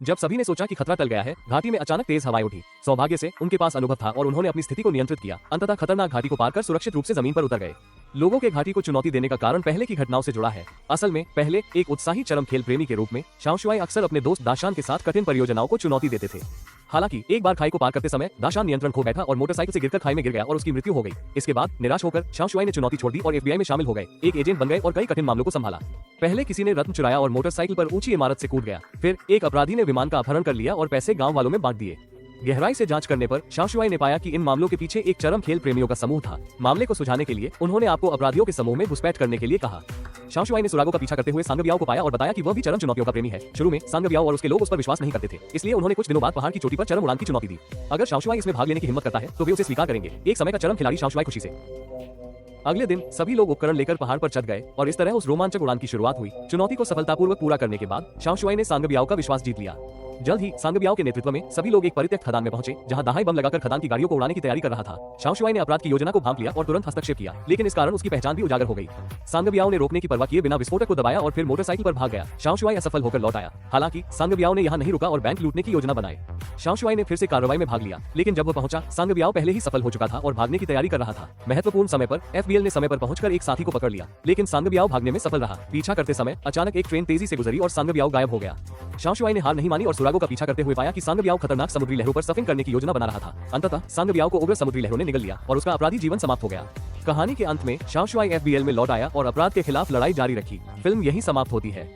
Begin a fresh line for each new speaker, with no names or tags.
जब सभी ने सोचा कि खतरा टल गया है, घाटी में अचानक तेज हवाएं उठी। सौभाग्य से उनके पास अनुभव था और उन्होंने अपनी स्थिति को नियंत्रित किया। अंततः खतरनाक घाटी को पार कर सुरक्षित रूप से जमीन पर उतर गए। लोगों के घाटी को चुनौती देने का कारण पहले की घटनाओं से जुड़ा है। असल में पहले एक उत्साही चरम खेल प्रेमी के रूप में शाओ शुआई अक्सर अपने दोस्त दाशान के साथ कठिन परियोजनाओं को चुनौती देते थे। हालांकि एक बार खाई को पार करते समय दाशान नियंत्रण खो बैठा और मोटरसाइकिल से गिरकर खाई में गिर गया और उसकी मृत्यु हो गई। इसके बाद निराश होकर शाओ शुआई ने चुनौती छोड़ दी और एफबीआई में शामिल हो गए, एक एजेंट बन गए और कई कठिन मामलों को संभाला। पहले किसी ने रत्न चुराया और मोटरसाइकिल पर ऊंची इमारत से कूद गया। फिर एक अपराधी ने विमान का अपहरण कर लिया और पैसे गांव वालों में बांट दिए। गहराई से जांच करने पर शाओ शुआई ने पाया कि इन मामलों के पीछे एक चरम खेल प्रेमियों का समूह था। मामले को सुलझाने के लिए उन्होंने आपको अपराधियों के समूह में घुसपैठ करने के लिए कहा। शाओ शुआई ने सुरागों का पीछा करते हुए सांग बियाओ को पाया और बताया कि वह भी चरम चुनौतियों का प्रेमी है। शुरू में सांग बियाओ और उसके लोग उस पर विश्वास नहीं करते थे, इसलिए उन्होंने कुछ दिनों बाद पहाड़ की चोटी पर चरम उड़ान की चुनौती दी। अगर शाओ शुआई इसमें भाग लेने की हिम्मत करता है तो वे उसे स्वीकार करेंगे। एक समय का चरम खिलाड़ी शाओ शुआई खुशी से। अगले दिन सभी लोग उपकरण लेकर पहाड़ पर चढ़ गए और इस तरह उस रोमांचक उड़ान की शुरुआत हुई। चुनौती को सफलतापूर्वक पूरा करने के बाद शाओ शुआई ने सांग बियाओ का विश्वास जीत लिया। जल्द ही सांग बियाओ के नेतृत्व में सभी लोग एक परित्यक्त खदान में पहुंचे, जहां दहाई बम लगाकर खदान की गाड़ियों को उड़ाने की तैयारी कर रहा था। शाओ शुआई ने अपराध की योजना को भांप लिया और तुरंत हस्तक्षेप किया, लेकिन इस कारण उसकी पहचान भी उजागर हो गई। सांग बियाओ ने रोकने की परवाह किए बिना विस्फोटक को दबाया और फिर मोटरसाइकिल पर भाग गया। शाओ शुआई असफल होकर लौट आया। हालांकि सांग बियाओ ने यहाँ नहीं रुका और बैंक लूटने की योजना बनाई। शाओ शुआई ने फिर से कार्रवाई में भाग लिया, लेकिन जब वह पहुंचा, सांग बियाओ पहले ही सफल हो चुका था और भागने की तैयारी कर रहा था। महत्वपूर्ण समय पर एफबीएल ने समय पर पहुंचकर एक साथी को पकड़ लिया, लेकिन सांग बियाओ भागने में सफल रहा। पीछा करते समय अचानक एक ट्रेन तेजी से गुजरी और सांग बियाओ गायब हो गया। शाओ शुआई ने हार नहीं मानी और सुरागों का पीछा करते हुए पाया कि सांग बियाओ खतरनाक समुद्री लहरों पर सर्फिंग करने की योजना बना रहा था। अंततः सांग बियाओ को उग्र समुद्री लहरों ने निगल लिया और उसका अपराधी जीवन समाप्त हो गया। कहानी के अंत में शाओ शुआई एफबीएल में लौट आया और अपराध के खिलाफ लड़ाई जारी रखी। फिल्म यही समाप्त होती है।